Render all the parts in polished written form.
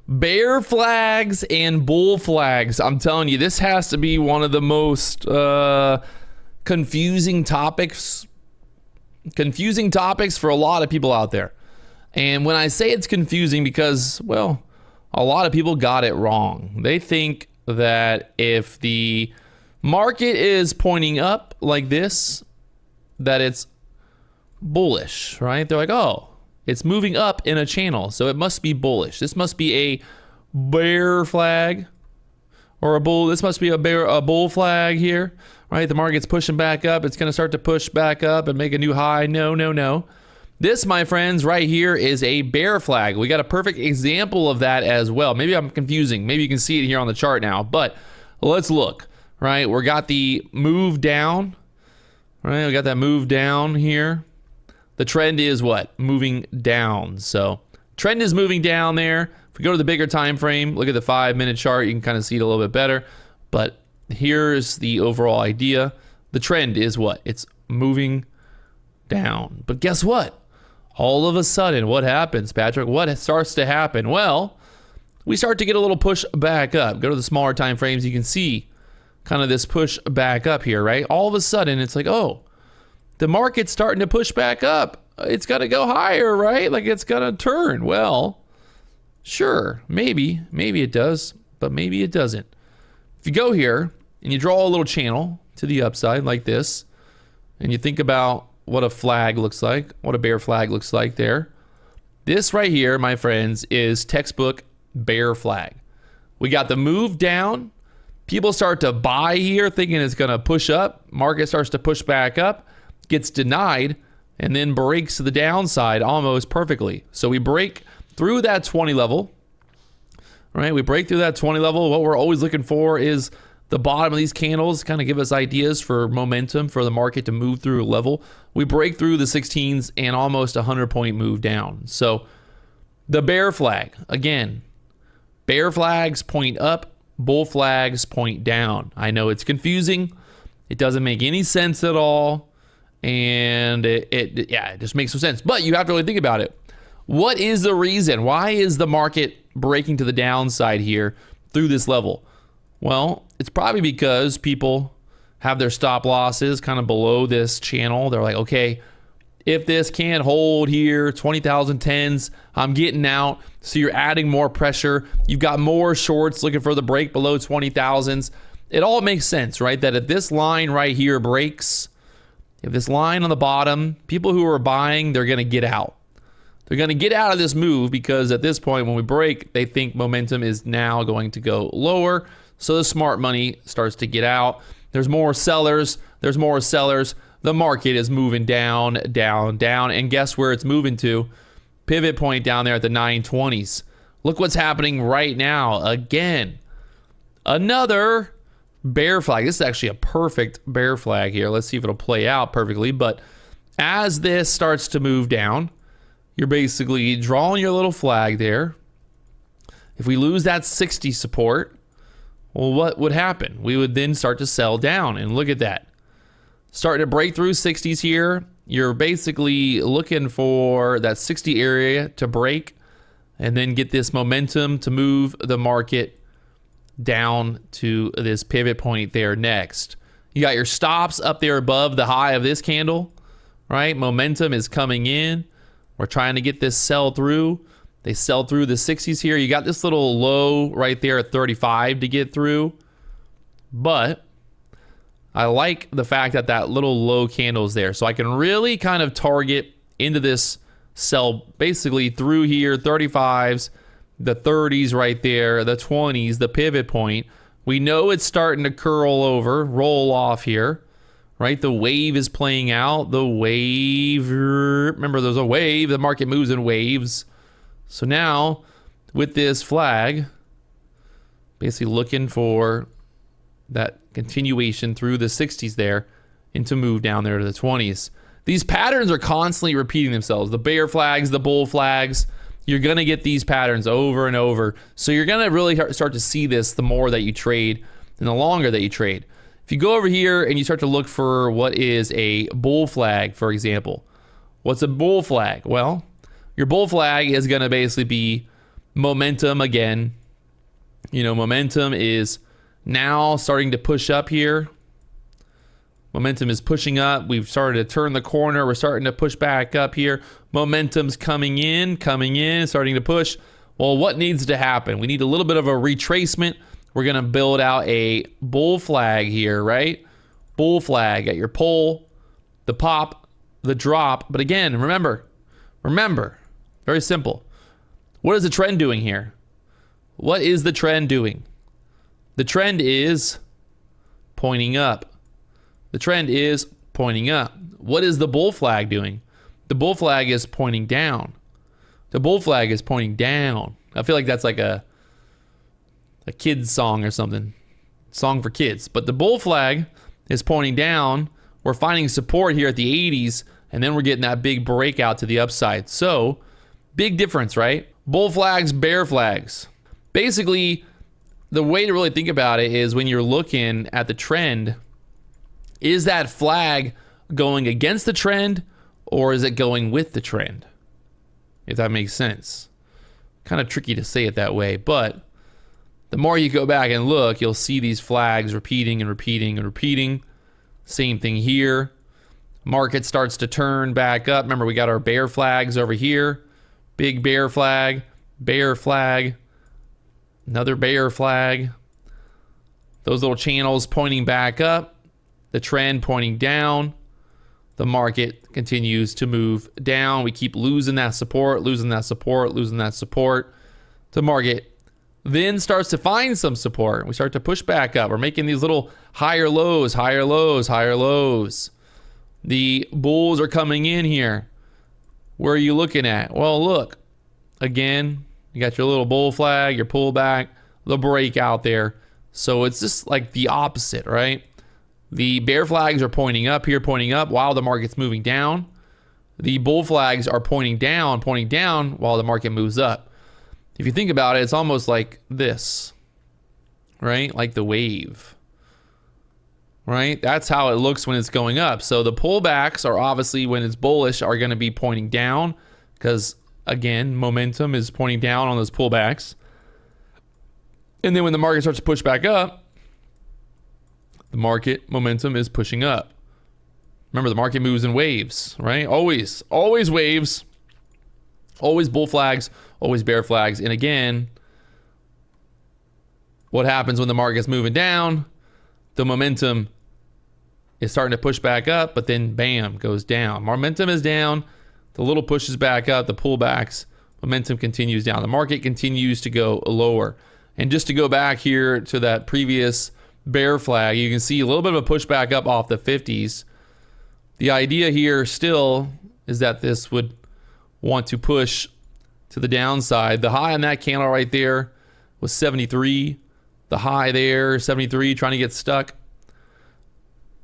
Bear flags and bull flags. I'm telling you, this has to be one of the most confusing topics for a lot of people out there. And when I say it's confusing, because, well, a lot of people got it wrong. They think that if the market is pointing up like this, that it's bullish, right? They're like, oh, it's moving up in a channel, so it must be bullish. This must be a bear flag or a bull. This must be a bull flag here, right? The market's pushing back up. It's going to start to push back up and make a new high. No, no, no. This, my friends, right here is a bear flag. We got a perfect example of that as well. Maybe I'm confusing. Maybe you can see it here on the chart now, but let's look, right? We got the move down, right? We got that move down here. The trend is what? Moving down. So trend is moving down there. If we go to the bigger time frame, look at the 5-minute chart, you can kind of see it a little bit better. But here's the overall idea. The trend is what? It's moving down. But guess what? All of a sudden, what happens, Patrick? What starts to happen? Well, we start to get a little push back up. Go to the smaller time frames, you can see kind of this push back up here, right? All of a sudden, it's like, oh, the market's starting to push back up. It's got to go higher, right? Like it's going to turn. Well, sure, maybe it does, but maybe it doesn't. If you go here and you draw a little channel to the upside like this, and you think about what a flag looks like, what a bear flag looks like there. This right here, my friends, is textbook bear flag. We got the move down. People start to buy here thinking it's going to push up. Market starts to push back up, gets denied, and then breaks to the downside almost perfectly. So we break through that 20 level, right? We break through that 20 level. What we're always looking for is the bottom of these candles, kind of give us ideas for momentum for the market to move through a level. We break through the 16s and almost 100-point move down. So the bear flag, again, bear flags point up, bull flags point down. I know it's confusing. It doesn't make any sense at all. And it just makes no sense. But you have to really think about it. What is the reason? Why is the market breaking to the downside here through this level? Well, it's probably because people have their stop losses kind of below this channel. They're like, okay, if this can't hold here, 20,000 tens, I'm getting out. So you're adding more pressure. You've got more shorts looking for the break below 20,000s. It all makes sense, right? That if this line right here breaks, if this line on the bottom, people who are buying, they're going to get out. They're going to get out of this move because at this point when we break, they think momentum is now going to go lower. So the smart money starts to get out. There's more sellers. There's more sellers. The market is moving down, down, down. And guess where it's moving to? Pivot point down there at the 920s. Look what's happening right now. Again, another bear flag. This is actually a perfect bear flag here. Let's see if it'll play out perfectly. But as this starts to move down, you're basically drawing your little flag there. If we lose that 60 support, well, what would happen? We would then start to sell down, and look at that. Starting to break through 60s here. You're basically looking for that 60 area to break and then get this momentum to move the market down to this pivot point there next. You got your stops up there above the high of this candle, right? Momentum is coming in. We're trying to get this sell through. They sell through the 60s here. You got this little low right there at 35 to get through. But I like the fact that that little low candle is there. So I can really kind of target into this sell basically through here, 35s, the 30s right there, the 20s, the pivot point. We know it's starting to curl over, roll off here, right? The wave is playing out. The wave, remember there's a wave. The market moves in waves. So now with this flag, basically looking for that continuation through the 60s there and to move down there to the 20s. These patterns are constantly repeating themselves. The bear flags, the bull flags, you're going to get these patterns over and over. So you're going to really start to see this the more that you trade and the longer that you trade. If you go over here and you start to look for what is a bull flag, for example. What's a bull flag? Well, your bull flag is going to basically be momentum again. Momentum is now starting to push up here. Momentum is pushing up. We've started to turn the corner. We're starting to push back up here. Momentum's coming in, starting to push. Well, what needs to happen? We need a little bit of a retracement. We're going to build out a bull flag here, right? Bull flag at your pull, the pop, the drop. But again, remember, very simple. What is the trend doing here? What is the trend doing? The trend is pointing up. The trend is pointing up. What is the bull flag doing? The bull flag is pointing down. The bull flag is pointing down. I feel like that's like a kid's song or something. Song for kids. But the bull flag is pointing down. We're finding support here at the 80s, and then we're getting that big breakout to the upside. So, big difference, right? Bull flags, bear flags. Basically, the way to really think about it is when you're looking at the trend, is that flag going against the trend or is it going with the trend? If that makes sense. Kind of tricky to say it that way, but the more you go back and look, you'll see these flags repeating and repeating and repeating. Same thing here. Market starts to turn back up. Remember, we got our bear flags over here. Big bear flag, another bear flag. Those little channels pointing back up. The trend pointing down. The market continues to move down. We keep losing that support. The market then starts to find some support. We start to push back up. We're making these little higher lows. The bulls are coming in here. Where are you looking at? Well, look. Again, you got your little bull flag, your pullback, the breakout there. So it's just like the opposite, right? The bear flags are pointing up here, while the market's moving down. The bull flags are pointing down while the market moves up. If you think about it, it's almost like this, right? Like the wave, right? That's how it looks when it's going up. So the pullbacks are obviously, when it's bullish, are going to be pointing down because, again, momentum is pointing down on those pullbacks. And then when the market starts to push back up, the market momentum is pushing up. Remember, the market moves in waves, right? Always waves, always bull flags, always bear flags. And again, what happens when the market's moving down? The momentum is starting to push back up, but then bam, goes down. Momentum is down. The little pushes back up, the pullbacks, momentum continues down. The market continues to go lower. And just to go back here to that previous bear flag, you can see a little bit of a pushback up off the 50s. The idea here still is that this would want to push to the downside. The high on that candle right there was 73. The high there, 73, trying to get stuck.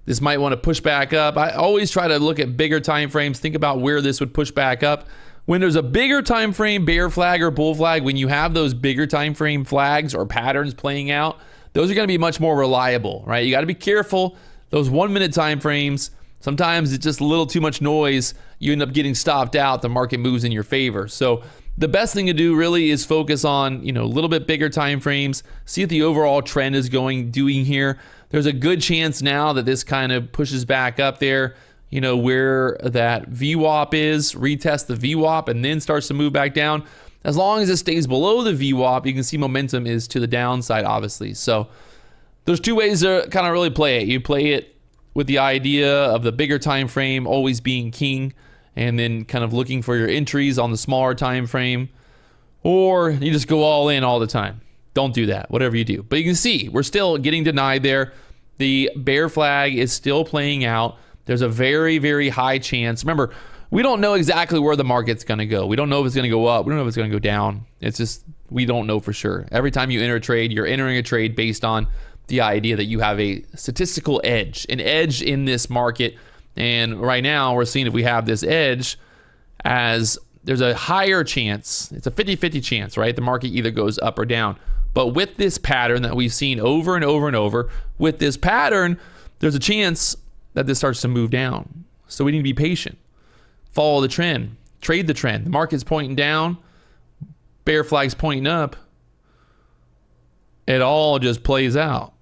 This might want to push back up. I always try to look at bigger time frames, think about where this would push back up. When there's a bigger time frame, bear flag or bull flag, when you have those bigger time frame flags or patterns playing out, those are going to be much more reliable, right? You got to be careful. Those 1 minute time frames, sometimes it's just a little too much noise. You end up getting stopped out. The market moves in your favor. So the best thing to do really is focus on, a little bit bigger time frames, see what the overall trend is doing here. There's a good chance now that this kind of pushes back up there, where that VWAP is, retest the VWAP, and then starts to move back down. As long as it stays below the VWAP, you can see momentum is to the downside, obviously. So there's two ways to kind of really play it. You play it with the idea of the bigger time frame always being king, and then kind of looking for your entries on the smaller time frame, or you just go all in all the time. Don't do that, whatever you do. But you can see we're still getting denied there. The bear flag is still playing out. There's a very, very high chance. Remember, we don't know exactly where the market's going to go. We don't know if it's going to go up. We don't know if it's going to go down. It's just, we don't know for sure. Every time you enter a trade, you're entering a trade based on the idea that you have a statistical edge, an edge in this market. And right now we're seeing if we have this edge, as there's a higher chance, it's a 50-50 chance, right? The market either goes up or down. But with this pattern that we've seen over and over and over, with this pattern, there's a chance that this starts to move down. So we need to be patient. Follow the trend, trade the trend. The market's pointing down. bear flag's pointing up, it all just plays out.